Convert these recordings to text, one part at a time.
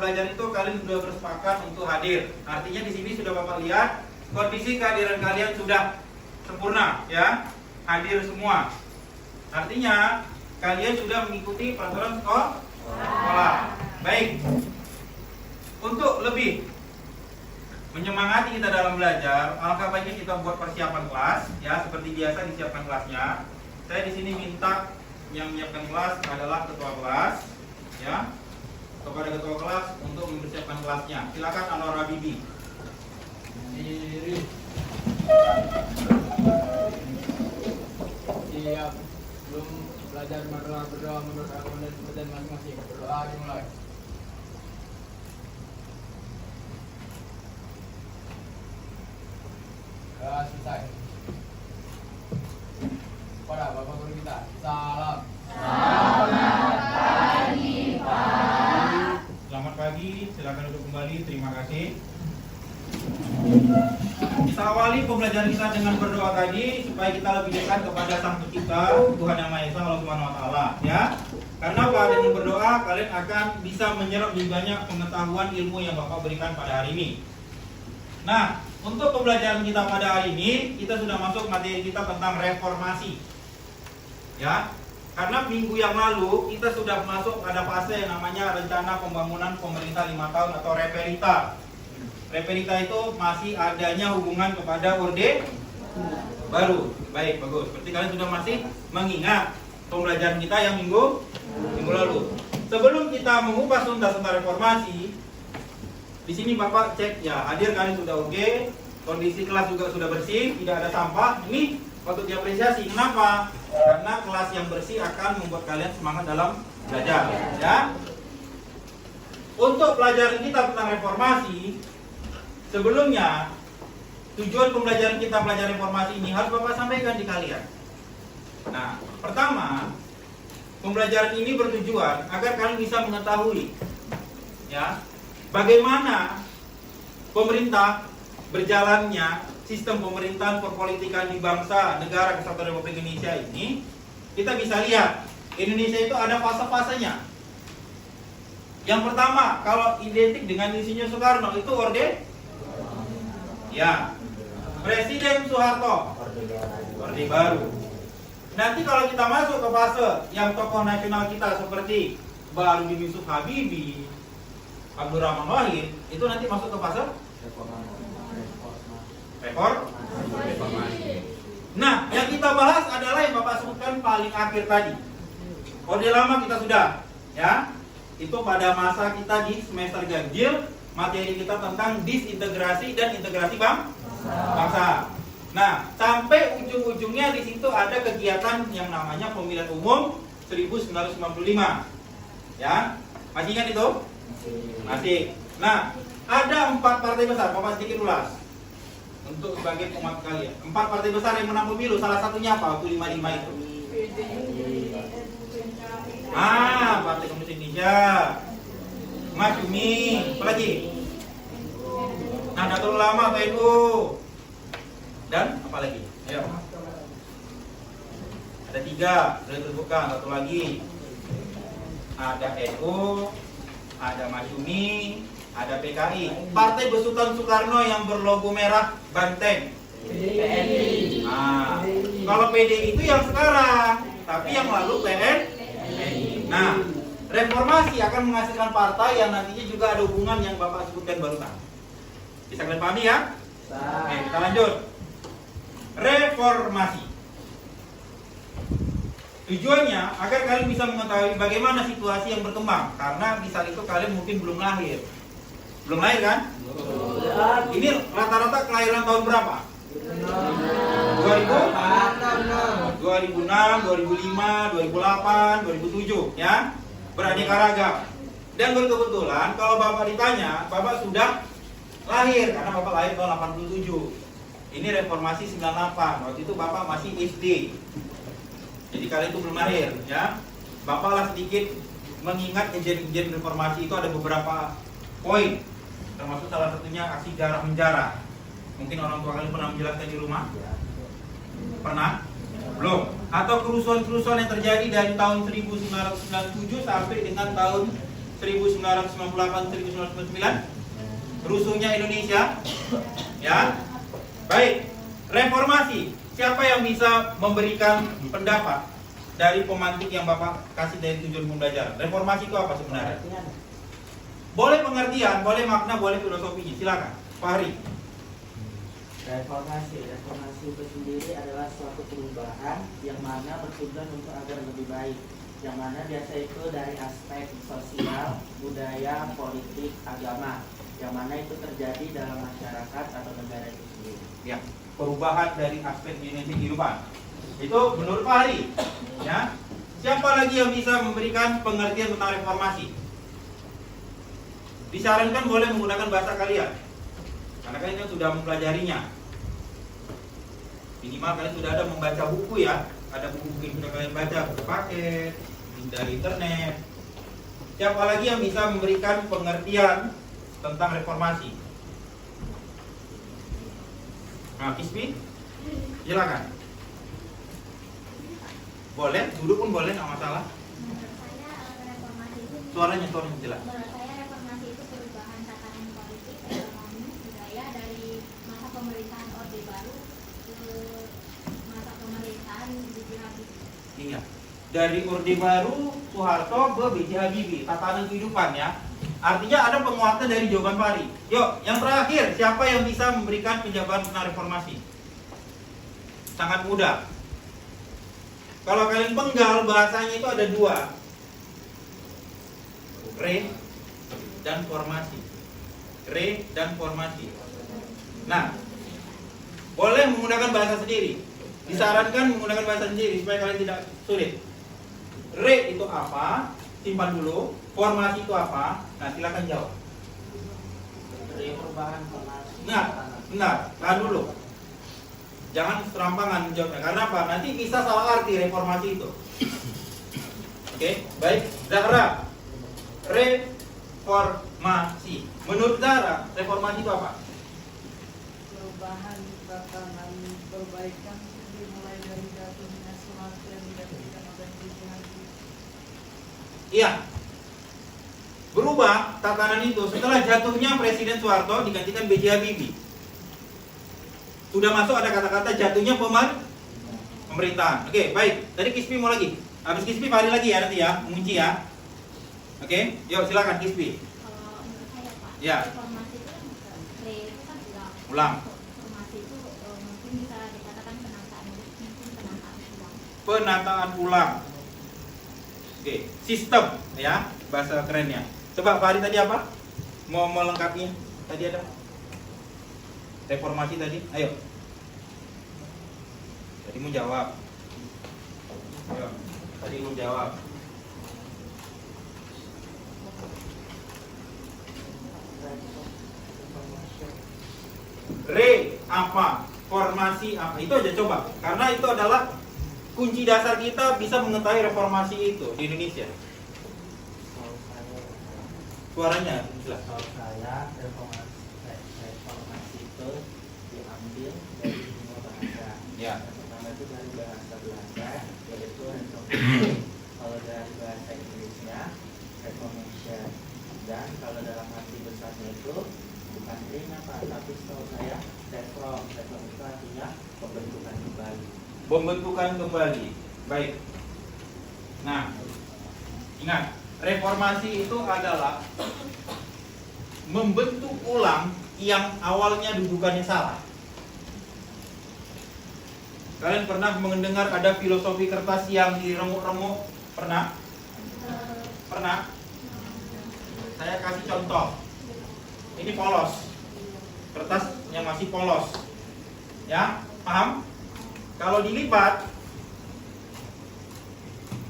pembelajaran itu kalian sudah bersepakat untuk hadir. Artinya di sini sudah Bapak lihat kondisi kehadiran kalian sudah sempurna, ya, hadir semua. Artinya kalian sudah mengikuti peraturan sekolah. Baik. Untuk lebih menyemangati kita dalam belajar, alangkah baiknya kita buat persiapan kelas, ya, seperti biasa disiapkan kelasnya. Saya di sini minta yang menyiapkan kelas adalah ketua kelas, ya, kepada ketua kelas untuk mempersiapkan kelasnya. Silakan Anwar Habibi. Siap. Belum belajar berdoa menurut agama dan kepercayaan masing-masing. Berdoa dimulai. Selesai. Pada Bapak Guru kita. Salam. Selamat pagi, silakan duduk kembali. Terima kasih. Kita awali pembelajaran kita dengan berdoa tadi supaya kita lebih dekat kepada Sang Pencipta, Tuhan Yang Maha Esa, Allah Subhanahu wa taala, ya. Karena apa? Dengan berdoa kalian akan bisa menyerap lebih banyak pengetahuan ilmu yang Bapak berikan pada hari ini. Nah, untuk pembelajaran kita pada hari ini, kita sudah masuk materi kita tentang reformasi. Ya. Karena minggu yang lalu kita sudah masuk pada fase yang namanya rencana pembangunan pemerintah 5 tahun atau reperita. Reperita itu masih adanya hubungan kepada Orde Baru. Baik, bagus. Seperti kalian sudah masih mengingat pembelajaran kita yang minggu lalu. Sebelum kita mengupas tuntas tentang reformasi, di sini Bapak cek ya, hadir kalian sudah oke, kondisi kelas juga sudah bersih, tidak ada sampah. Ini patut diapresiasi. Kenapa? Karena kelas yang bersih akan membuat kalian semangat dalam belajar, ya. Untuk pelajaran kita tentang reformasi, sebelumnya tujuan pembelajaran kita pelajaran reformasi ini harus Bapak sampaikan di kalian. Nah, pertama, pembelajaran ini bertujuan agar kalian bisa mengetahui, ya, bagaimana pemerintah berjalannya sistem pemerintahan perpolitikan di bangsa negara Kesatuan Republik Indonesia ini. Kita bisa lihat Indonesia itu ada fase-fasenya. Yang pertama, kalau identik dengan Insinyur Soekarno itu Orde, ya, Presiden Soeharto, Orde Baru. Nanti kalau kita masuk ke fase yang tokoh nasional kita seperti Baharudin Yusuf Habibie, Abdurrahman Wahid, itu nanti masuk ke fase reformasi. Nah, yang kita bahas adalah yang Bapak sebutkan paling akhir tadi. Orde lama kita sudah, ya. Itu pada masa kita di semester ganjil, materi kita tentang disintegrasi dan integrasi bangsa. Nah, sampai ujung-ujungnya di situ ada kegiatan yang namanya pemilihan umum 1995. Ya, masih ingat itu? Masih. Nah, ada 4 partai besar. Bapak sedikit ulas untuk sebagai umat kalian. 4 partai besar yang menang pemilu, salah satunya apa? Waktu 55 itu. Partai Komunis Indonesia, Masyumi, apa lagi? Nahdlatul Ulama, PNU, dan apa lagi? Ayo. Ada 3, sudah disebutkan. Satu lagi, ada NU, ada Masyumi, ada PKI. Partai Besutan Soekarno yang berlogo merah banteng. PDI. Kalau PDI itu yang sekarang, tapi yang lalu PNI. Nah, reformasi akan menghasilkan partai yang nantinya juga ada hubungan yang Bapak sebutkan barusan. Bisa kalian pahami ya? Oke, kita lanjut. Reformasi. Tujuannya agar kalian bisa mengetahui bagaimana situasi yang berkembang. Karena di saat itu kalian mungkin belum lahir. Belum lahir kan? Ini rata-rata kelahiran tahun berapa? 2006, 2005, 2008, 2007, ya, beraneka ragam. Dan berkebetulan kalau Bapak ditanya, Bapak sudah lahir karena Bapak lahir tahun 87. Ini reformasi 98. Waktu itu Bapak masih SD. Jadi kalian itu belum lahir, ya. Bapak lah sedikit mengingat kejadian reformasi itu ada beberapa poin. Termasuk salah satunya aksi jarah menjarah. Mungkin orang tua kalian pernah menjelaskan di rumah? Pernah? Belum? Atau kerusuhan-kerusuhan yang terjadi dari tahun 1997 sampai dengan tahun 1998-1999, rusuhnya Indonesia, ya. Baik, reformasi. Siapa yang bisa memberikan pendapat dari pemantik yang Bapak kasih dari tujuan pembelajaran? Reformasi itu apa sebenarnya? Boleh pengertian, boleh makna, boleh filosofinya. Silakan, Pak Hari. Reformasi itu sendiri adalah suatu perubahan yang mana bertujuan untuk agar lebih baik, yang mana biasa itu dari aspek sosial, budaya, politik, agama, yang mana itu terjadi dalam masyarakat atau negara itu sendiri. Ya, perubahan dari aspek dimensi kehidupan. Itu menurut Pak Hari. Ya. Siapa lagi yang bisa memberikan pengertian tentang reformasi? Disarankan boleh menggunakan bahasa kalian, karena kalian sudah mempelajarinya. Minimal kalian sudah ada membaca buku ya. Ada buku-buku yang sudah kalian baca, buku paket, dari internet. Siapa lagi yang bisa memberikan pengertian tentang reformasi? Nah, Kismi, silakan. Boleh, duduk pun boleh, nggak masalah. Menurut saya reformasi itu Suaranya jelas. Menurut saya reformasi itu perubahan tatanan politik, ekonomi, budaya dari masa pemerintahan Orde Baru ke masa pemerintahan B.J. Habibie. Iya. Dari Orde Baru, Soeharto ke B.J. Habibie, tatanan kehidupan ya. Artinya ada penguatan dari jawaban Pak Ari. Yuk, yang terakhir, siapa yang bisa memberikan penjabaran tentang reformasi? Sangat mudah. Kalau kalian penggal, bahasanya itu ada dua. Re dan formasi. Re dan formasi. Nah, boleh menggunakan bahasa sendiri. Disarankan menggunakan bahasa sendiri supaya kalian tidak sulit. Re itu apa? Simpan dulu. Formasi itu apa? Nah, silakan jawab. Perubahan formasi. Benar. Tahan dulu. Jangan serampangan menjawabnya. Karena apa? Nanti bisa salah arti reformasi itu. Oke, baik. Zahra. Reformasi. Menurut Zahra, reformasi itu apa? Perubahan tatanan perbaikan dimulai dari jatuhnya Soeharto yang digantikan oleh B.J. Habibie. Iya. Berubah tatanan itu setelah jatuhnya Presiden Soeharto digantikan B.J. Habibie. Sudah masuk ada kata-kata jatuhnya pemerintahan. Oke, baik. Tadi Kispi mau lagi. Habis Kispi Fahri lagi ya nanti ya, mengunci ya. Oke, yuk silakan Kispi. Kalau menurut saya Pak, Ya. reformasi itu kan re itu kan ulang. Ulang. Reformasi itu mungkin bisa dikatakan penataan ulang. Penataan ulang. Oke, sistem ya, bahasa kerennya. Coba Fahri tadi apa? Mau melengkapinya? Tadi ada reformasi tadi, ayo. Tadi mau jawab. Ayo, tadi mau jawab. Re apa? Formasi apa? Itu aja coba. Karena itu adalah kunci dasar kita bisa mengetahui reformasi itu di Indonesia. Suaranya jelas. Kalau saya reformasi itu diambil dari semua bahasa. Ya. Yang pertama itu dari bahasa Belanda, yaitu reformasi. Kalau dari bahasa Indonesia, reformation. Dan kalau dalam arti besarnya itu bukan ring apa, tapi setahu saya reform itu artinya pembentukan kembali. Pembentukan kembali. Baik. Nah, ingat, reformasi itu adalah membentuk ulang yang awalnya dudukannya salah. Kalian pernah mendengar ada filosofi kertas yang diremuk-remuk? Pernah? Pernah? Saya kasih contoh. Ini polos. Kertas yang masih polos. Ya, paham? Kalau dilipat,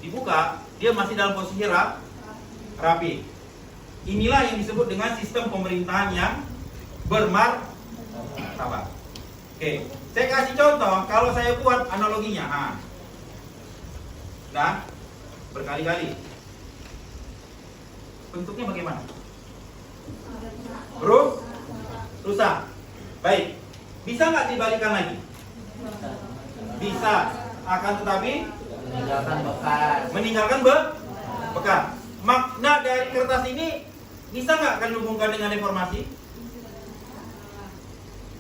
dibuka, dia masih dalam posisi rapi. Inilah yang disebut dengan sistem pemerintahan yang bermartabat. Oke, saya kasih contoh. Kalau saya buat analoginya, dan berkali-kali. Bentuknya bagaimana? Rusak. Baik. Bisa nggak dibalikan lagi? Bisa. Akan tetapi Meninggalkan bekas. meninggalkan bekas. makna dari kertas ini bisa nggak kalian hubungkan dengan reformasi?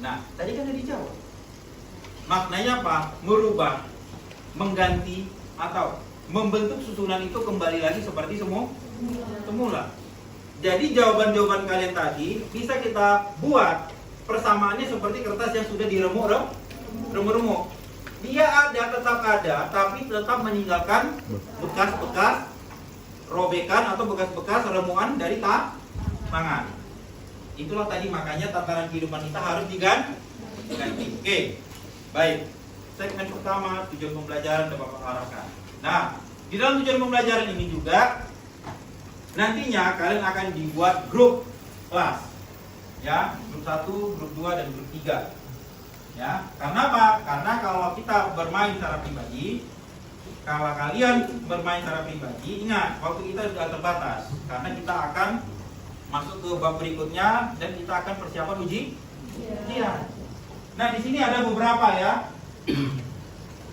Nah, tadi kan udah dijawab. Maknanya apa? Merubah, mengganti, atau membentuk susunan itu kembali lagi seperti semula. Jadi jawaban-jawaban kalian tadi bisa kita buat persamaannya seperti kertas yang sudah diremuk-remuk. Dia tetap ada, tapi tetap meninggalkan bekas-bekas robekan atau bekas-bekas remuan dari tangan. Itulah tadi makanya tataran kehidupan kita harus diganti. Oke, baik. Segmen pertama, tujuan pembelajaran dapat Bapak arahkan. Nah, di dalam tujuan pembelajaran ini juga nantinya kalian akan dibuat grup kelas. Ya, grup 1, grup 2, dan grup 3. Ya, karena apa? Karena kalau kita bermain secara pribadi, kalau kalian bermain secara pribadi, ingat waktu kita sudah terbatas karena kita akan masuk ke bab berikutnya dan kita akan persiapan ujian. Nah, di sini ada beberapa ya.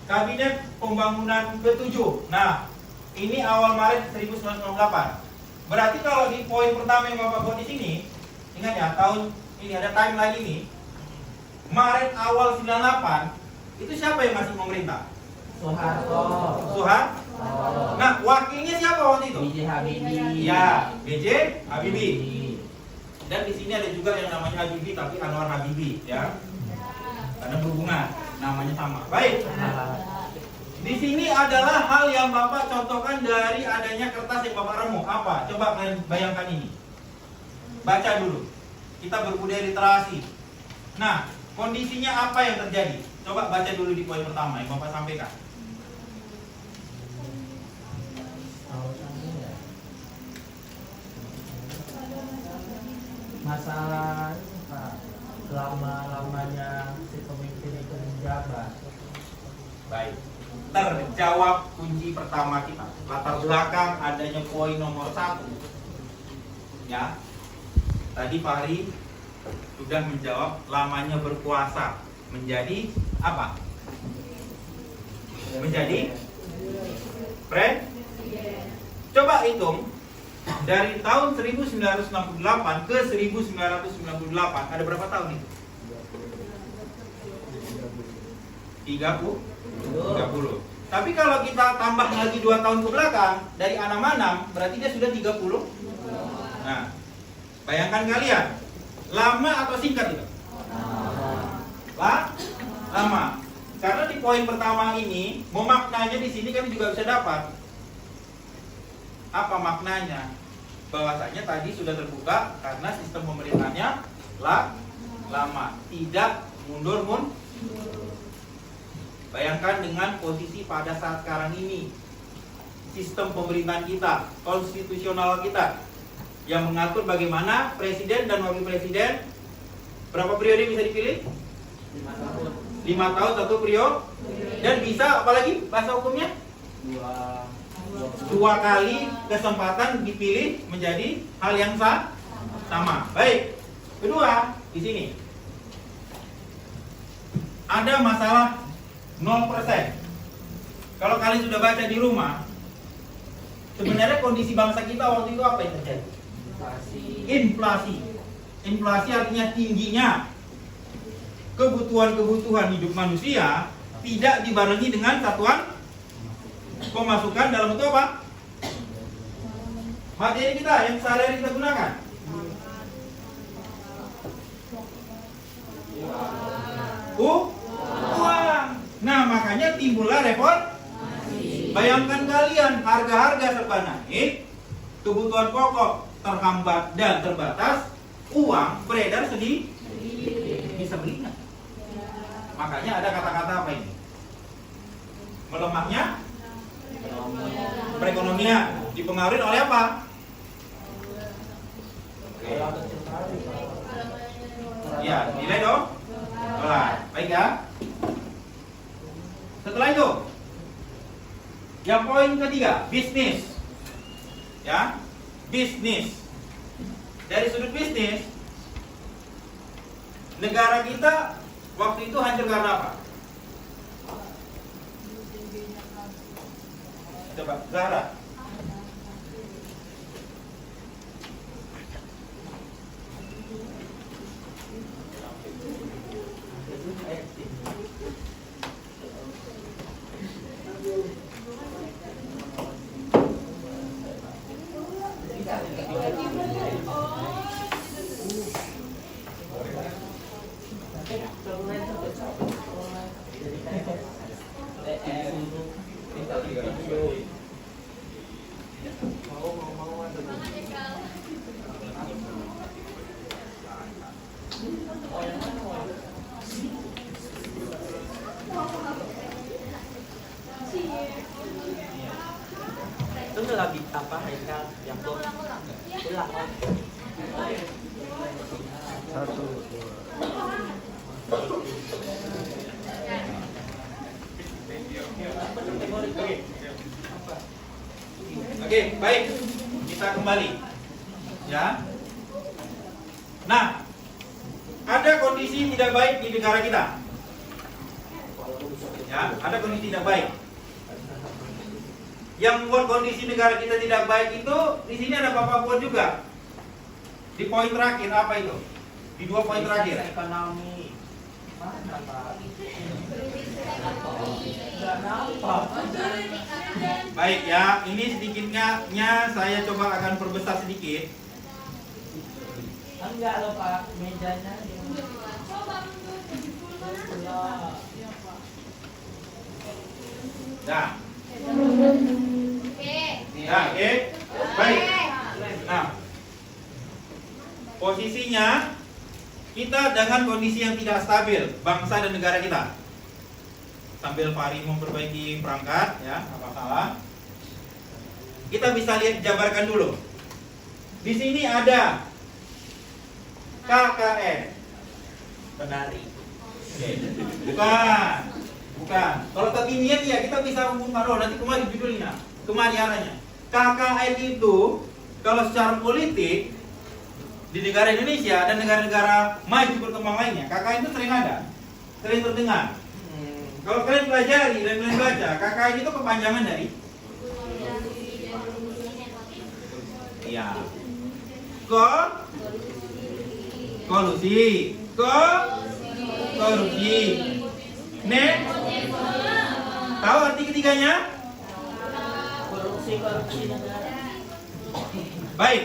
Kabinet Pembangunan ke-7. Nah, ini awal Maret 1998. Berarti kalau di poin pertama yang Bapak buat di sini, ingat ya, tahun ini ada timeline ini. Maret awal 98, itu siapa yang masih pemerintah? Soeharto. Nah, wakilnya siapa waktu itu? B.J. Habibie. Ya, B.J. Habibie. Dan di sini ada juga yang namanya Habibie tapi Anwar Habibie, ya. Karena berhubungan, namanya sama. Baik. Di sini adalah hal yang Bapak contohkan dari adanya kertas yang Bapak remuk. Apa? Coba kalian bayangkan ini. Baca dulu. Kita berbudaya literasi. Nah, kondisinya apa yang terjadi? Coba baca dulu di poin pertama yang Bapak sampaikan. Masalah lama-lamanya si pemimpin itu menjabat. Baik. Terjawab kunci pertama kita. Latar belakang adanya poin nomor 1. Ya. Tadi Pak Hari sudah menjawab lamanya berkuasa menjadi apa? Menjadi Coba hitung dari tahun 1968 ke 1998 ada berapa tahun itu? 30. Tapi kalau kita tambah lagi 2 tahun ke belakang dari Anam-Anam berarti dia sudah 30. Nah, bayangkan kalian, lama atau singkat itu? Lama. Karena di poin pertama ini, memaknanya di sini kami juga bisa dapat. Apa maknanya? Bahwasanya tadi sudah terbuka karena sistem pemerintahnya lama, tidak mundur. Bayangkan dengan posisi pada saat sekarang ini, sistem pemerintahan kita, konstitusional kita, yang mengatur bagaimana presiden dan wakil presiden berapa periode bisa dipilih? 5 tahun 1 periode. Dan bisa apalagi bahasa hukumnya? 2 kali kesempatan dipilih menjadi hal yang sama. Baik. Kedua, di sini ada masalah 0%. Kalau kalian sudah baca di rumah, sebenarnya kondisi bangsa kita waktu itu apa yang terjadi? Inflasi artinya tingginya kebutuhan hidup manusia tidak dibarengi dengan satuan pemasukan dalam bentuk apa? Materi kita yang sehari-hari kita gunakan. Uang. Nah, makanya timbullah reformasi. Bayangkan kalian, harga-harga serba naik, kebutuhan pokok terhambat dan terbatas, uang beredar sedikit. Bisa beli nggak? Makanya ada kata-kata apa ini? Melemahnya perekonomian dipengaruhi oleh apa? Ya, nilai dong. Baik ya. Setelah itu, yang poin ketiga, bisnis. Ya, bisnis. Dari sudut bisnis, negara kita waktu itu hancur karena apa? Coba, Zahra. Oke, baik. Kita kembali. Ya. Nah, ada kondisi tidak baik di negara kita. Ya, ada kondisi tidak baik. Yang membuat kondisi negara kita tidak baik itu di sini ada Bapak buat juga. Di poin terakhir apa itu? Di 2 poin terakhir. Ekonomi. Mana Pak? Baik ya, ini sedikitnya saya coba akan perbesar sedikit. Enggak loh Pak, mejanya. Nah, Oke. nah, oke. Baik. Nah, posisinya kita dengan kondisi yang tidak stabil bangsa dan negara kita. Sambil Fahri memperbaiki perangkat, ya, apa salah. Kita bisa lihat, jabarkan dulu. Di sini ada KKN. Penari. Oke. Bukan. Bukan. Kalau kekinian ya kita bisa hubungkan, oh nanti kemari judulnya, kemari arahnya. KKN itu kalau secara politik di negara Indonesia dan negara-negara maju berkembang lainnya, KKN itu sering ada, sering terdengar. Kalau kalian pelajari dan kalian baca, KKN itu kepanjangan dari iya. Kolusi. Korupsi. Tahu arti ketiganya? Korupsi negara. Baik.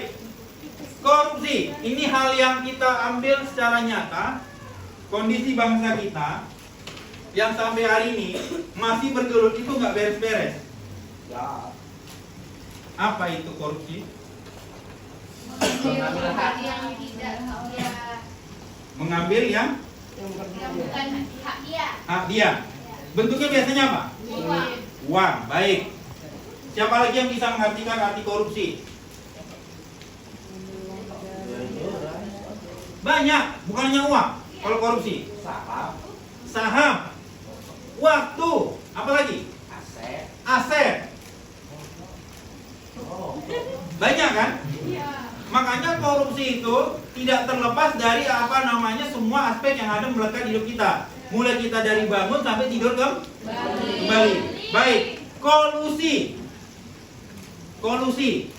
Korupsi, ini hal yang kita ambil secara nyata. Kondisi bangsa kita yang sampai hari ini masih bergelut itu nggak beres-beres. Ya. Apa itu korupsi? Mengambil hak yang tidak dia, Mengambil yang yang bukan hak dia. hak dia. Bentuknya biasanya apa? Uang. Uang. Baik. Siapa lagi yang bisa mengartikan arti korupsi? Banyak, bukan hanya uang. Kalau korupsi, saham, waktu, apa lagi? Aset. Banyak kan? Makanya korupsi itu tidak terlepas dari apa namanya semua aspek yang ada melekat di hidup kita. Mulai kita dari bangun sampai tidur kembali. Baik, kolusi. Kolusi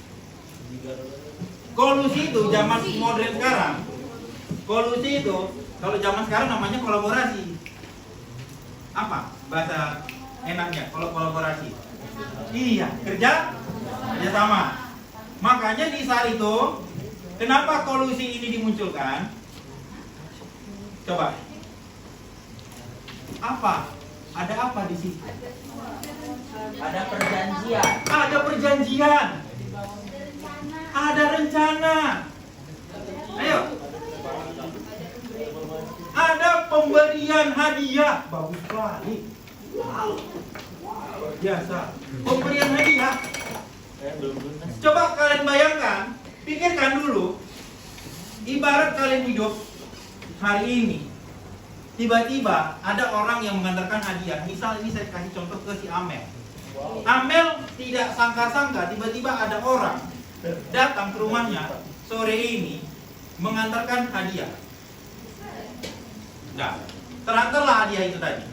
itu zaman modern sekarang. Kolusi itu kalau zaman sekarang namanya kolaborasi. Apa bahasa enaknya kalau kolaborasi? Iya, kerja sama. Makanya di saat itu, kenapa kolusi ini dimunculkan? Coba. Apa? Ada apa di situ? Ada perjanjian. Ada perjanjian. Ada rencana. Ayo. Ada pemberian hadiah. Bagus sekali. Wow. Biasa. Pemberian hadiah. Coba kalian bayangkan, pikirkan dulu. Ibarat kalian hidup hari ini, tiba-tiba ada orang yang mengantarkan hadiah. Misal ini saya kasih contoh ke si Amel. Amel tidak sangka-sangka tiba-tiba ada orang datang ke rumahnya sore ini mengantarkan hadiah. Nah, terang-terang hadiah itu tadi.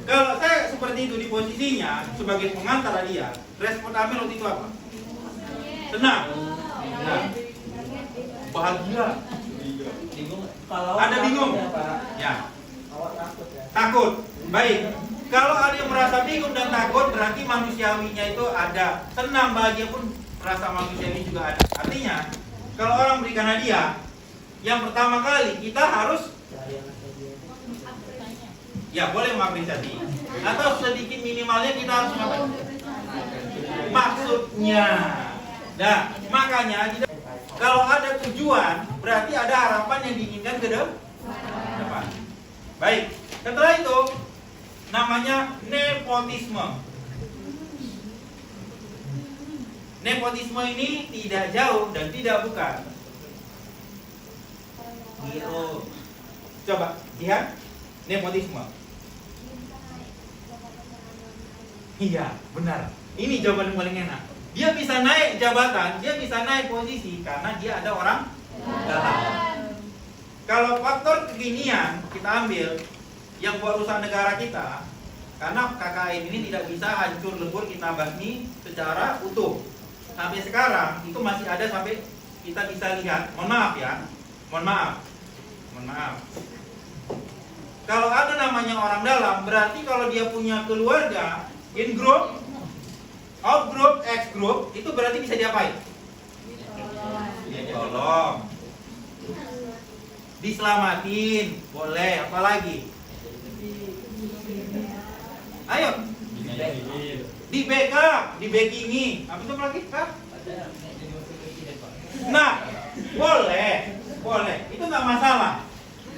Kalau saya seperti itu di posisinya sebagai pengantar hadiah, respon Amel waktu itu apa? Senang. Nah, bahagia. Kalau Ada bingung? ya, Pak. Ya. Awak takut ya. Takut. Baik. Kalau ada yang merasa bingung dan takut, berarti manusiawinya itu ada. Senang, bahagia pun rasa manusiawi juga ada. Artinya, kalau orang berikan hadiah, yang pertama kali kita harus ya boleh mengapresiasi. Atau sedikit minimalnya kita harus ngapain? Maksudnya. Nah, makanya kalau ada tujuan, berarti ada harapan yang diinginkan ke depan. Baik. Setelah itu namanya nepotisme. Nepotisme ini tidak jauh dan tidak bukan. Coba lihat nepotisme. Iya, benar. Ini jawaban yang paling enak. Dia bisa naik jabatan, dia bisa naik posisi karena dia ada orang dalam. Kalau faktor kekinian kita ambil yang buat rusak negara kita, karena KKN ini tidak bisa hancur lebur kita basmi secara utuh. Sampai sekarang itu masih ada sampai kita bisa lihat. Mohon maaf ya, mohon maaf. Kalau ada namanya orang dalam, berarti kalau dia punya keluarga in group, out group, X group, itu berarti bisa diapain? Tolong. Diselamatin, boleh. Apalagi? Ayo. Di backup, di backingi. Apa itu lagi? Hah? Nah, boleh. Itu nggak masalah.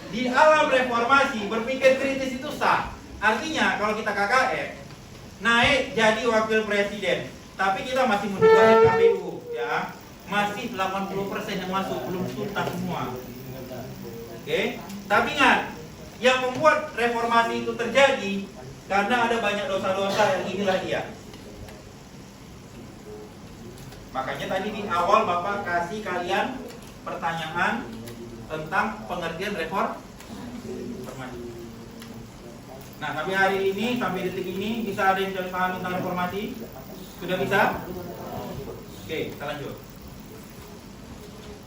Di alam reformasi berpikir kritis itu sah. Artinya kalau kita KKN naik jadi wakil presiden, tapi kita masih mendukung KPU, ya, masih 80% yang masuk, belum tuntas semua. Oke, tapi ingat, yang membuat reformasi itu terjadi karena ada banyak dosa-dosa yang inilah dia. Makanya tadi di awal Bapak kasih kalian pertanyaan tentang pengertian reformasi. Nah, sampai hari ini, sampai detik ini, bisa ada yang paham tentang reformasi? Sudah bisa? Oke, kita lanjut.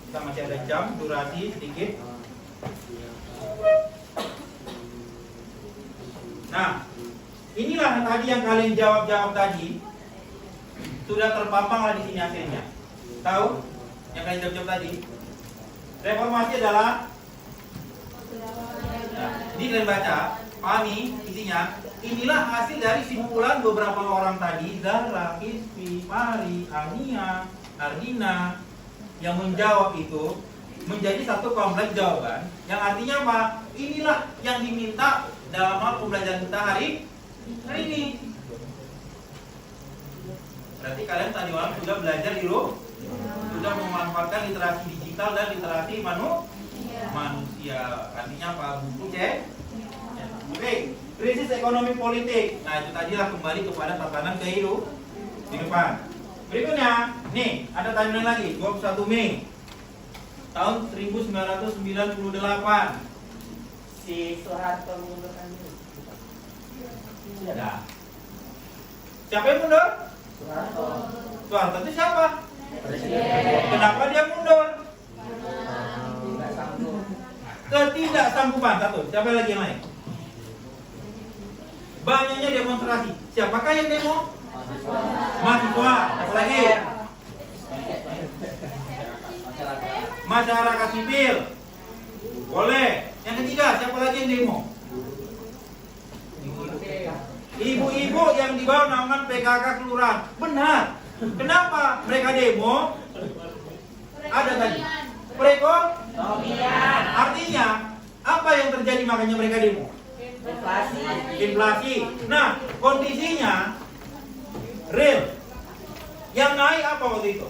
Kita masih ada jam, durasi sedikit. Nah, inilah tadi yang kalian jawab tadi. Sudah terpampang lah di sini hasilnya. Tahu? Yang kalian jawab tadi. Reformasi adalah, ini kalian baca, pahami isinya. Inilah hasil dari simpulan beberapa orang tadi, Zahra, Kispi, Mari, Ania, Ardina, yang menjawab itu menjadi satu kompleks jawaban, yang artinya apa? Inilah yang diminta dalam hal pembelajaran kita hari ini. Berarti kalian tadi malam sudah belajar di rumah, sudah memanfaatkan literasi digital dan literasi manusia. Artinya apa? Buku cek. Oke, krisis ekonomi politik. Nah, itu tadilah kembali kepada tatanan kehidupan. Berikutnya, nih ada timeline lagi, 21 Mei tahun 1998. Si Soeharto mengundurkan diri. Sudah. Siapa yang mundur? Soeharto itu siapa? Presiden. Kenapa dia mundur? Tidak sanggup. Ketidaksanggupan. Satu. Siapa lagi yang lain? Banyaknya demonstrasi. Siapakah yang demo? Mahasiswa. Apa lagi? Masyarakat sipil. Boleh. Yang ketiga, siapa lagi yang demo? Ibu-ibu yang di bawah naungan PKK kelurahan. Benar. Kenapa mereka demo? Ada tadi. Perekonomian. Artinya apa yang terjadi makanya mereka demo? Inflasi. Nah, kondisinya real. Yang naik apa waktu itu?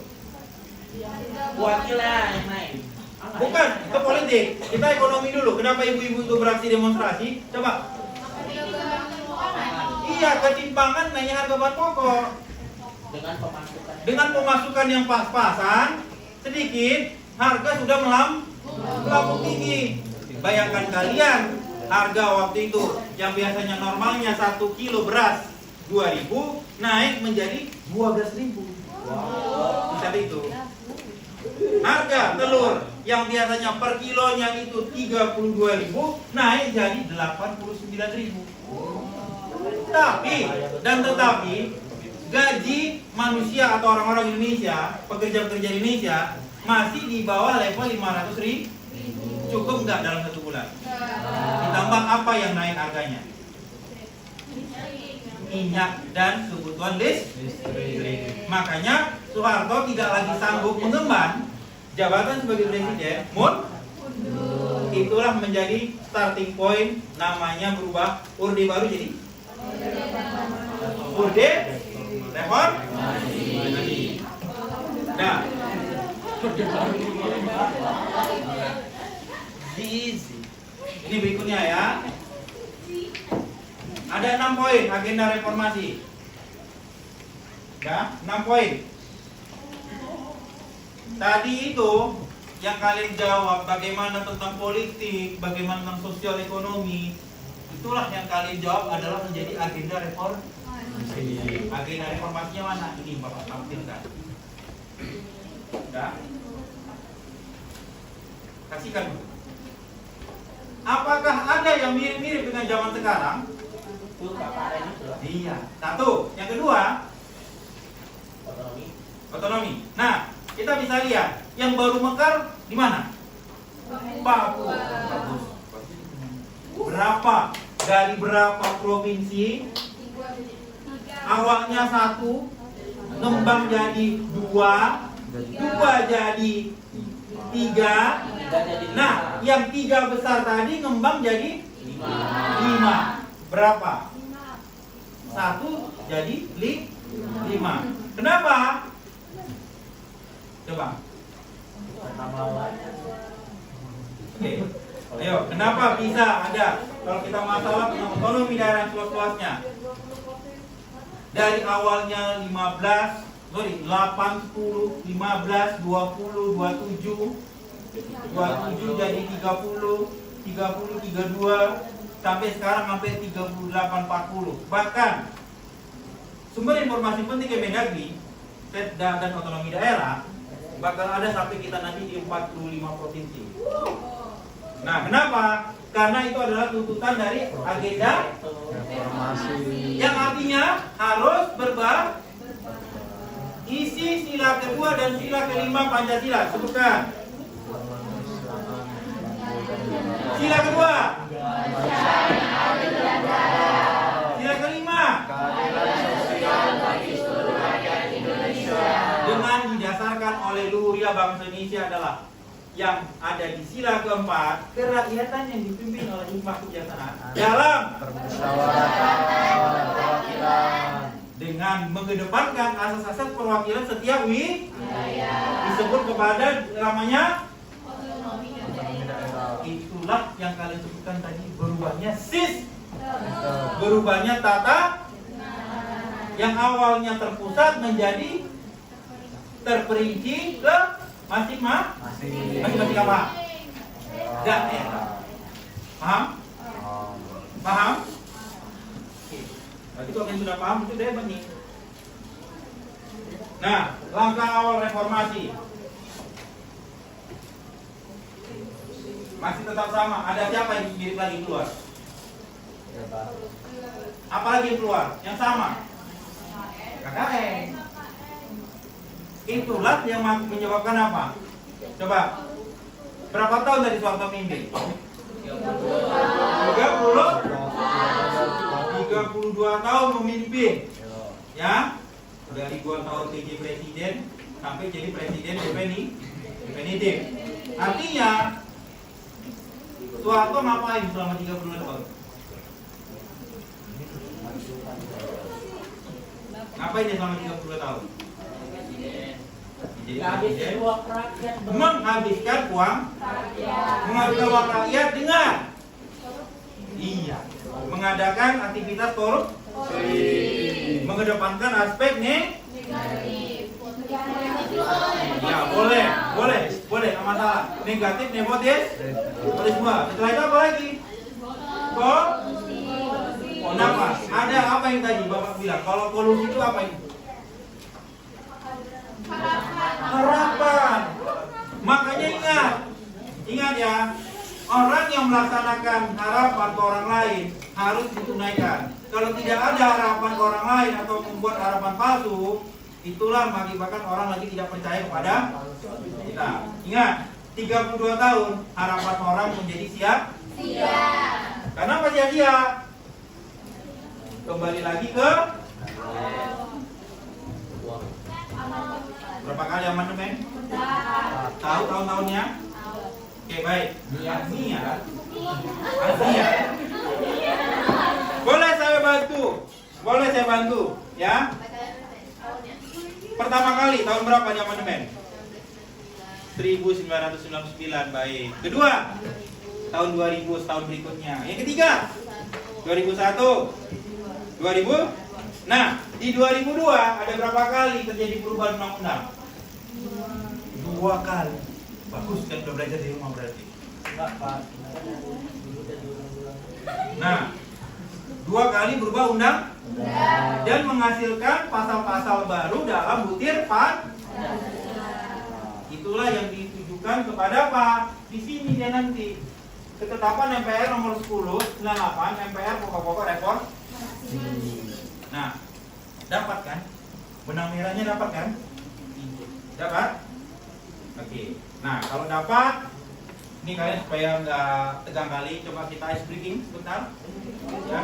Wakilan yang naik. Bukan, ke politik. Kita ekonomi dulu. Kenapa ibu-ibu itu beraksi demonstrasi? Coba. Iya, ketimpangan naiknya harga bahan pokok. Dengan pemasukan yang pas-pasan, sedikit, harga sudah melambung tinggi. Bayangkan kalian, harga waktu itu yang biasanya normalnya 1 kilo beras 2.000 naik menjadi 12.000. Bisa itu. Harga telur yang biasanya per kilonya itu 32.000 naik jadi 89.000. Tetapi gaji manusia atau orang-orang Indonesia, pekerja-pekerja Indonesia masih di bawah level 500.000. Cukup nggak dalam 1 bulan? Ditambah apa yang naik harganya? Minyak dan kebutuhan listrik. Makanya Soeharto tidak lagi sanggup mengemban jabatan sebagai presiden. Itulah menjadi starting point, namanya berubah Orde Baru jadi Orde Reformasi. Nah, ini berikutnya ya. Ada 6 poin agenda reformasi. Ya, 6 poin. tadi itu yang kalian jawab bagaimana tentang politik, bagaimana tentang sosial ekonomi, itulah yang kalian jawab adalah menjadi agenda reformasi. Agenda reformasinya mana? Ini Bapak tampilkan. Udah? Kasihkan. Apakah ada yang mirip-mirip dengan zaman sekarang? Itu Bapak ada itu. Iya. Satu. Yang kedua, otonomi. Nah, kita bisa lihat yang baru mekar di mana? Papua. Bagus. Berapa? Dari berapa provinsi? Awalnya 1, ngembang jadi 2, 2 jadi 3. Nah, yang 3 besar tadi ngembang jadi 5. Berapa? 1 jadi 5. Kenapa? Coba. Oke. Ayo, kenapa bisa ada? Kalau kita masalah tentang otonomi daerah seluas-luasnya. Dari awalnya 8, 10, 15, 20, 27 jadi 30, 32 sampai sekarang sampai 38, 40. Bahkan sumber informasi penting Kemendagri, Setda dan otonomi daerah bakal ada sampai kita nanti di 45 provinsi. Nah, kenapa? Karena itu adalah tuntutan dari agenda reformasi, yang artinya harus isi sila kedua dan sila kelima Pancasila. Sebutkan. Sila kedua. Sila kelima. Dengan didasarkan oleh luhurnya bangsa Indonesia adalah yang ada di sila keempat, kerakyatan yang dipimpin oleh hikmah kebijaksanaan dalam perwakilan dengan mengedepankan asas-asas perwakilan setiap disebut kepada namanya otonomi daerah. Itulah yang kalian sebutkan tadi, berubahnya berubahnya tata yang awalnya terpusat menjadi terperinci ke masing-masing apa? Daerah. Paham? Paham? Berarti kalau kalian sudah paham itu udah hebat nih. Nah, langkah awal reformasi masih tetap sama. Ada siapa yang mirip lagi keluar? Apalagi yang keluar? Yang sama? KKN. Itulah yang menyebabkan apa? Coba. Berapa tahun dari Soeharto mimpin? 32 tahun memimpin. Ya. Udah ribuan tahun jadi presiden sampai jadi presiden definitif. Artinya Soeharto ngapain selama 32 tahun? Ngapain dia selama 32 tahun? Jadi menghabiskan uang rakyat dengan mengadakan aktivitas korupsi, mengedepankan aspek negatif. Ya boleh, nggak masalah. Negatif, nepotis, semua. Setelah itu apa lagi? Kenapa? Ada apa yang tadi Bapak bilang? Kalau kolusi itu apa itu? Harapan. Makanya ingat ya, orang yang melaksanakan harapan ke orang lain harus ditunaikan. Kalau tidak ada harapan ke orang lain atau membuat harapan palsu, itulah mengakibatkan orang lagi tidak percaya kepada kita. Ingat, 32 tahun harapan orang menjadi sia-sia. Kenapa sia-sia? Kembali lagi ke berapa kali amandemen? Tahu tahun-tahunnya? Oke, baik. Azia. Boleh saya bantu, ya? Pertama kali tahun berapa di amandemen? 1999, baik. Kedua, tahun 2000, tahun berikutnya. Yang ketiga, 2001, 2000. Nah, di 2002 ada berapa kali terjadi perubahan undang-undang? 2 2 kali. Bagus kan udah belajar di rumah berarti. Enggak, Pak. Dulu dan diulang-ulang. Nah, 2 kali berubah undang dan menghasilkan pasal-pasal baru dalam butir itulah yang ditujukan kepada apa? Di sini dia nanti ketetapan MPR nomor 10/98 MPR pokok-pokok rekor. Nah, dapat kan? Benang merahnya dapat kan? Dapat? Oke. Nah, kalau dapat, ini kalian supaya nggak tegang kali, coba kita ice breaking sebentar. Ya.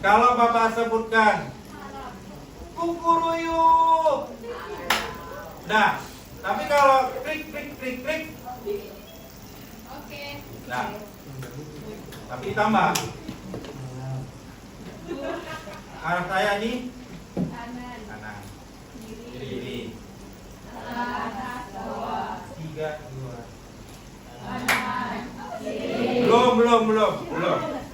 Kalau Bapak sebutkan kukuruyuk. Nah, tapi kalau klik klik klik klik. Oke. Nah. Tapi ditambah. Arah saya ini Kanan. kanan. Kiri. Kiri. Atas. Bawah. 3 2. Kanan. Kiri. Belum.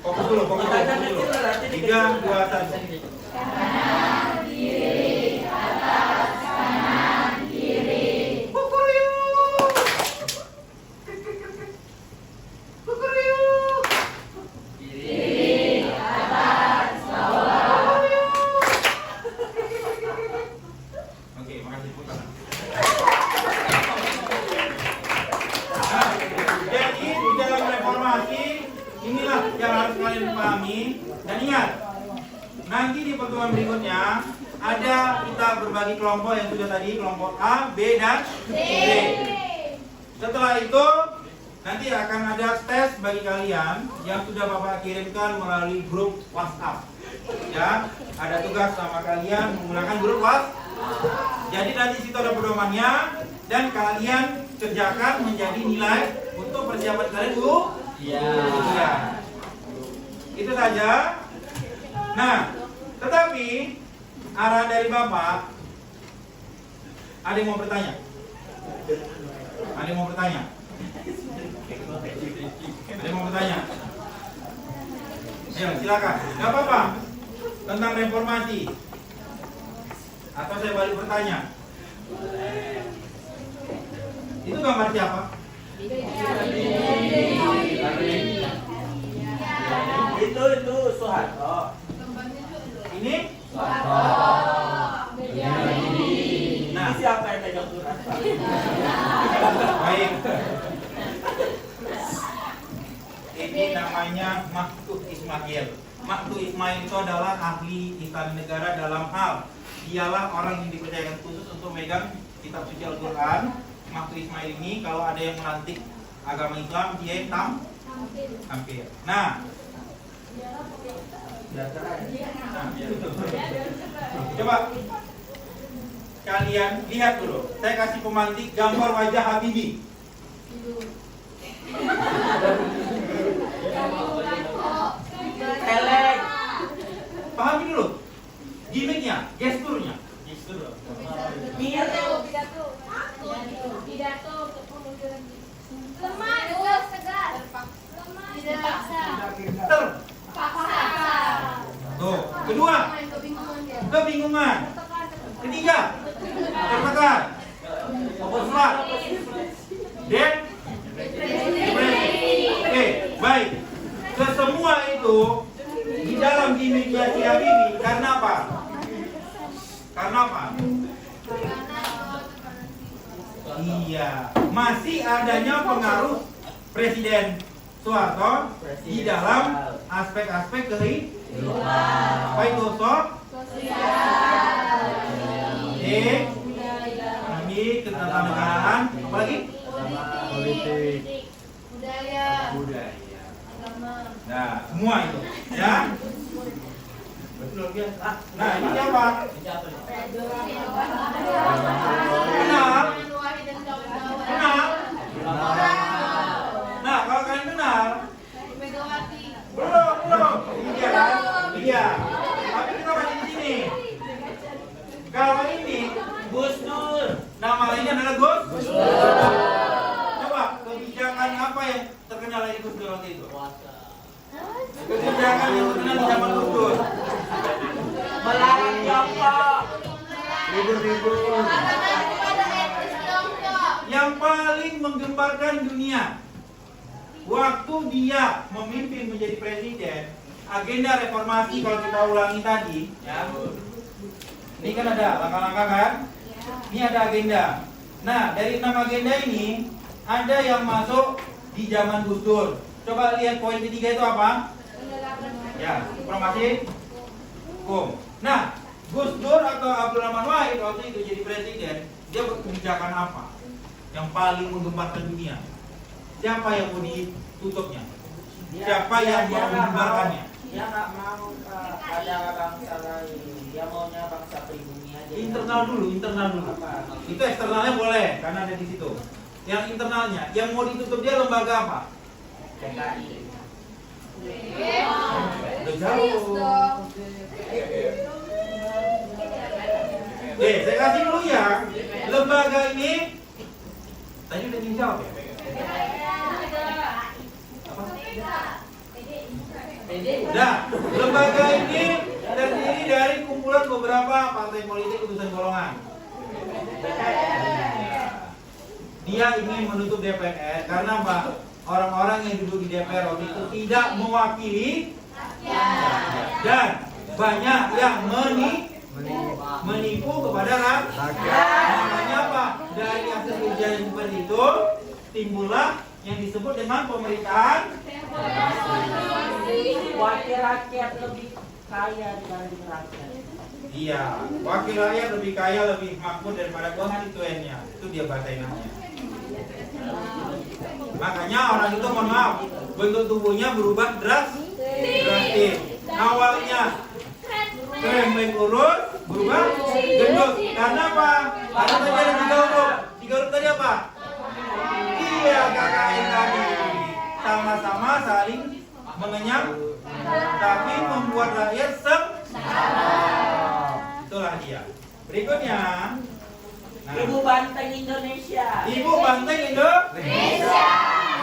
Fokus dulu. 3 2 1. Kanan. Kiri. Atas. Kanan. Kiri. Kukuruyuk. Kukuruyuk. Kiri. Atas. Bawah. Oke, makasih putar. Jadi di dalam reformasi inilah yang harus kalian pahami dan ingat. Nanti di pertemuan berikutnya ada kita berbagi kelompok yang sudah tadi kelompok A, B dan C. Setelah itu nanti akan ada tes bagi kalian yang sudah Bapak kirimkan melalui grup WhatsApp. Ya, ada tugas sama kalian menggunakan grup WhatsApp. Jadi nanti situ ada pedomannya dan kalian kerjakan menjadi nilai untuk persiapan kalian ujian. Itu saja. Nah, tetapi arahan dari Bapak, ada yang mau bertanya? Ada yang mau bertanya? Ada yang mau bertanya? Ya, silakan. Gak apa-apa. Tentang reformasi. Atau saya balik bertanya. Itu gambar siapa? Itu Soeharto. Ini? Nah, siapa yang pegang surat? Baik. Ini namanya Maktuh Ismail. Maktuh Ismail itu adalah ahli Istana Negara dalam hal dialah orang yang dipercayakan khusus untuk megang kitab suci Al-Quran. Maktuh Ismail ini kalau ada yang melantik agama Islam dia hampir. Nah, coba kalian lihat dulu. Saya kasih pemantik gambar wajah Habibie. Elek. Pahami dulu gimmicknya, gesturnya. Pidato lemah, tegas, tegas. Lemah, terpaksa. Terpaksa. Tuh, kedua, kebingungan. Ketiga, tertekan. Keempat, dan oke, baik. Kesemua itu di dalam gimmicknya si Habibie karena apa? Karena apa? Iya, masih adanya pengaruh Presiden Soeharto di dalam aspek-aspek kehidupan. Apa itu ekonomi, ketatanegaraan, apalagi politik, budaya, agama. nah, semua itu, ya. Betul biasa. Nah, ini siapa? Kenal? Kenal? Nah, kalau kalian kenal, belum. Iya kan? Iya. Tapi kita masih di sini. Kalau ini Gus Dur, nama lainnya adalah Gus Dur. Coba kebijakan apa yang terkenal lagi Gus Dur waktu itu? Kebijakan yang terkenal di zaman Gus Dur. Melarang jongkok. Libur-libur. yang paling menggemparkan dunia. Waktu dia memimpin menjadi presiden, agenda reformasi kalau kita ulangi tadi, ya. Ini kan ada langkah-langkah kan? Ini ada agenda. Nah, dari 6 agenda ini ada yang masuk di zaman Gus Dur. Coba lihat poin ketiga itu apa? Ya, informasi hukum. Nah, Gus Dur atau Abdul Rahman Wahid waktu itu jadi presiden, dia berkebijakan apa yang paling menggemparkan dunia? Siapa yang mau ditutupnya? Siapa yang mau menggemparkannya? Dia nggak mau ada bangsa lain. Dia maunya bangsa pribumi aja. Internal dulu. Itu eksternalnya boleh, karena ada di situ. Yang internalnya, yang mau ditutup dia lembaga apa? PKI. Udah jauh. Oke, saya kasih dulu ya. Lembaga ini tadi udah dijawab ya? Nah, lembaga ini terdiri dari kumpulan beberapa partai politik utusan golongan. Dia ingin menutup DPR karena apa? Orang-orang yang duduk di DPR waktu itu tidak mewakili dan banyak yang menipu kepada rakyat. Makanya apa? Dari hasil ujian seperti itu timbullah yang disebut dengan pemerintahan. Wakil rakyat lebih kaya dibanding rakyat. Iya, wakil rakyat lebih kaya, lebih makmur daripada konstituennya. Itu dia bahasa Indonesia. Makanya orang itu, mohon maaf, bentuk tubuhnya berubah drastis. Awalnya krem kurus, berubah gendut. Karena apa? Karena tadi ada 3 huruf. 3 huruf tadi apa? Iya, KKN tadi. Sama-sama saling mengenyam, tapi membuat rakyat itulah dia. Berikutnya, nah, Ibu Banteng Indonesia. Ibu Banteng Indonesia.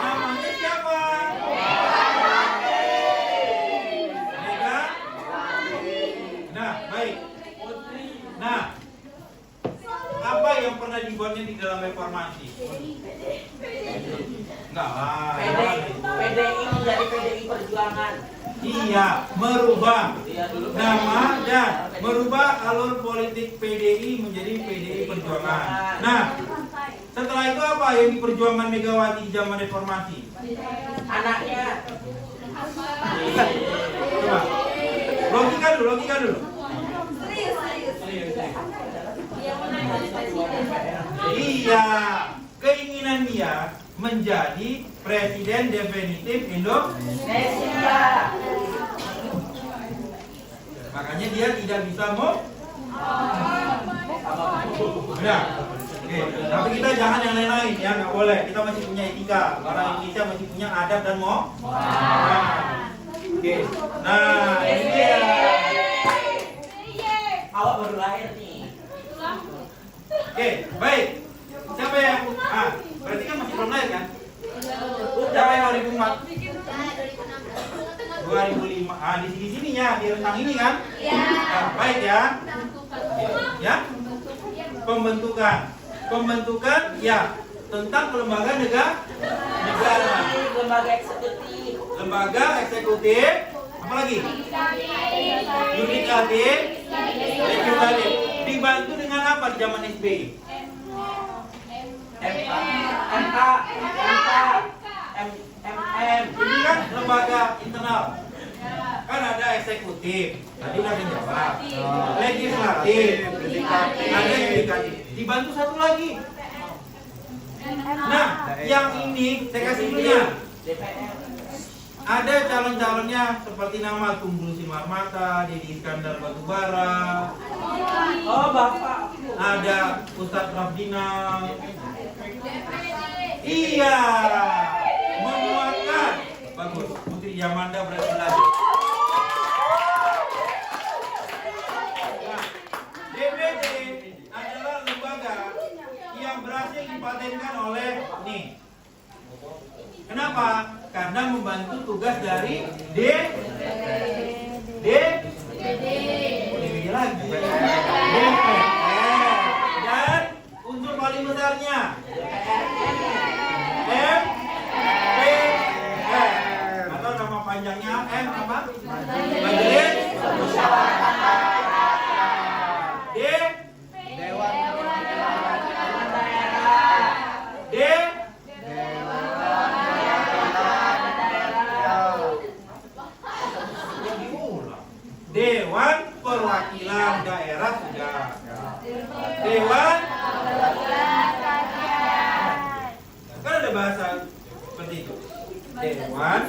Namanya siapa? Mega. Nah, baik. Nah, apa yang pernah dibuatnya di dalam reformasi? Enggak lah. PDI menjadi PDI Perjuangan. Iya, merubah nama dan merubah alur politik PDI menjadi PDI Perjuangan. Nah, setelah itu apa yang diperjuangkan Megawati di zaman reformasi? Anaknya. Coba, logika dulu. Iya, keinginan dia menjadi presiden definitif Indonesia. Makanya dia tidak bisa mau. Udah. Oke, tapi kita jangan yang lain-lain ya, nggak boleh. Kita masih punya etika. Orang Indonesia masih punya adab dan mau. Oke. Nah, ini dia. Awak baru lahir nih. Oke, baik. Siapa yang berarti kan masih belum lahir kan? Siapa yang 2004? 2005. Di sininya, di rentang ini kan? Nah, baik ya. Ya. Pembentukan ya tentang lembaga negara. Lembaga eksekutif. Apa lagi? Yudikatif. Legislatif. Dibantu dengan apa di zaman SBY? Ini kan lembaga internal. Kan ada eksekutif, tadi udah dijawab. Legislatif, ada yudikatif. Dibantu satu lagi. Nah, yang ini saya kasih dulunya. Ada calon-calonnya seperti nama Tunggul Simarmata, Deddy Iskandar Batubara. Oh, Bapak. Ada Ustadz Rafdina. Iya, menguatkan. Bagus, Putri Yamanda berarti lagi. Nah, DPD adalah lembaga yang berhasil dipatenkan oleh nih. Kenapa? Karena membantu tugas dari DPR dan unsur paling paling besarnya? MPR. Atau nama panjangnya M apa? Majelis Musyawarah Rakyat. D. Dewan D. Dewan Perwakilan Daerah sudah. Dewan kan ada bahasa seperti itu. Dewan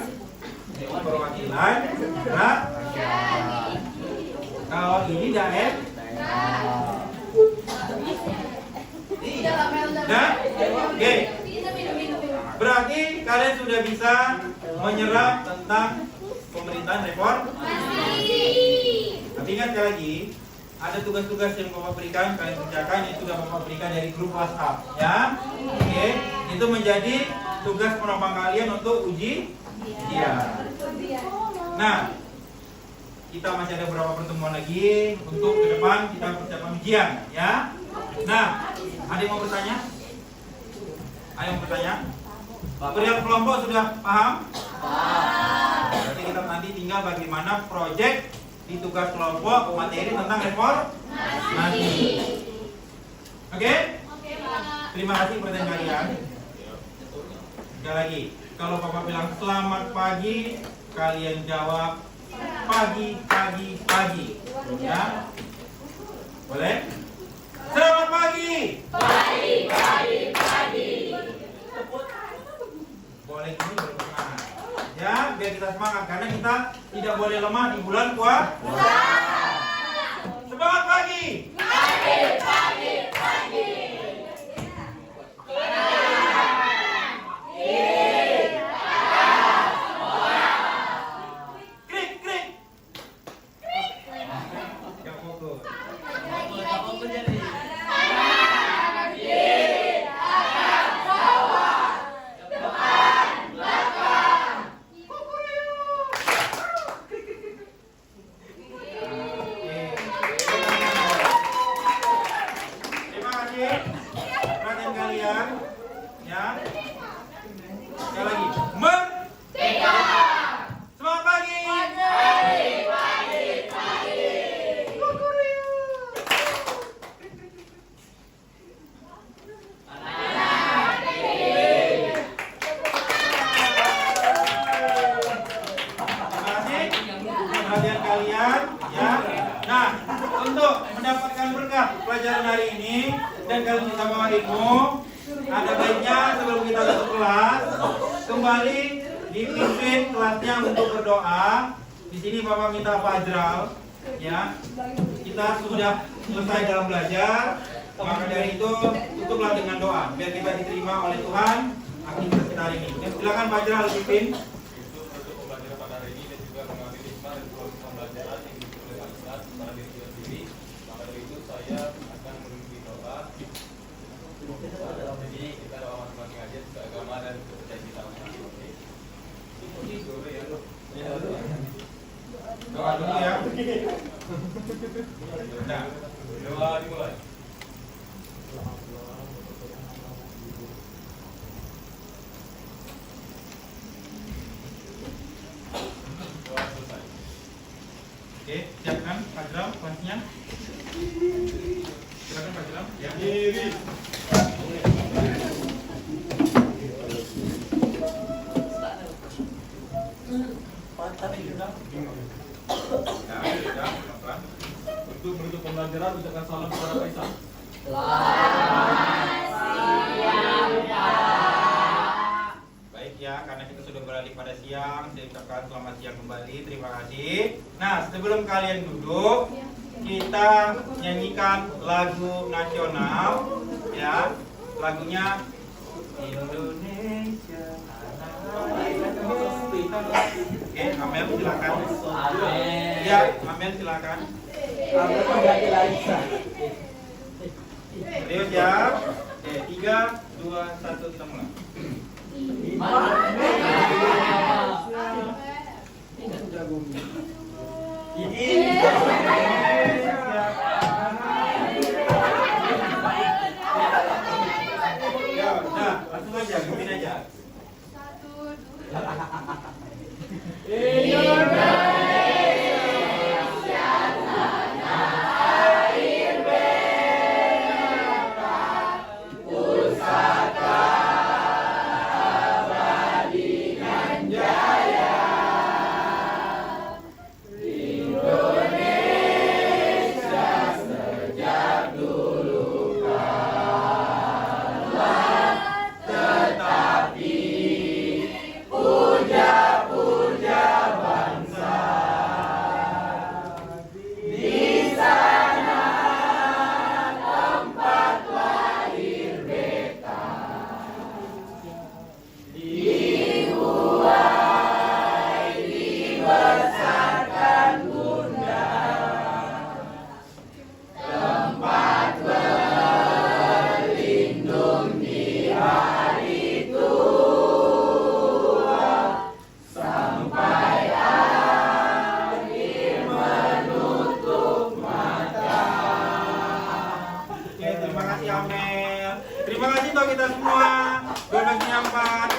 Perwakilan Rakyat. Kalau ini daerah. Nah, oke. Berarti kalian sudah bisa menyerap tentang pemerintahan reformasi. Tapi ingat sekali lagi, ada tugas-tugas yang Bapak berikan, kalian kerjakan yang sudah Bapak berikan dari grup WhatsApp, ya. Oke, itu menjadi tugas penopang kalian untuk ujian. Nah, kita masih ada beberapa pertemuan lagi untuk ke depan kita persiapan ujian, ya. Nah, ada yang mau bertanya? Ada yang mau bertanya? Perihal kelompok sudah paham? Berarti kita nanti tinggal bagaimana proyek di tugas kelompok materi tentang reformasi. Oke? Terima kasih pertanyaan kalian. Sekali lagi, kalau Bapak bilang selamat pagi, kalian jawab pagi. Ya? Boleh? Selamat pagi. Boleh ini bersemangat. Ya, biar kita semangat karena kita tidak boleh lemah di bulan puasa. Semangat pagi. Krik. Yang fokus. Terima kasih perhatian kalian, ya. Sekali lagi, merdeka. Selamat pagi. Perhatian kalian, ya. Nah, untuk mendapatkan berkah pelajaran hari ini dan kalian bisa bawa ilmu, ada baiknya sebelum kita masuk kelas kembali dipimpin kelasnya untuk berdoa. Di sini Bapak minta Fajral, ya. Kita sudah selesai dalam belajar, maka dari itu tutuplah dengan doa biar kita diterima oleh Tuhan aktivitas kita hari ini. Silakan Fajral pimpin. Pembelajaran pada hari ini dan juga mengambil hikmah dan pembelajaran yang diberikan oleh Al-Quran kepada diri kita sendiri. Maka dari itu saya akan memimpin doa. Jadi kita doa masing-masing aja sesuai agama dan kepercayaan kita masing-masing. Ini dulu ya. Doa dulu ya. Nah, Doa dimulai. Doa selesai. oke, siapkan Fajral kelasnya. Silakan Fajral. Ya. Untuk menutup pembelajaran, ucapkan salam kepada Faisal. Baik ya, karena kita sudah beralih pada siang, saya ucapkan selamat siang kembali. Terima kasih. Nah, sebelum kalian duduk, kita nyanyikan lagu nasional, ya. Lagunya Indonesia. Oke, Amel silakan. Ya, Amel silakan. Serius ya. Oke, 3, 2, 1 kita mulai. Indonesia. Oke, terima kasih Amel. Terima kasih untuk kita semua. Donasinya 4.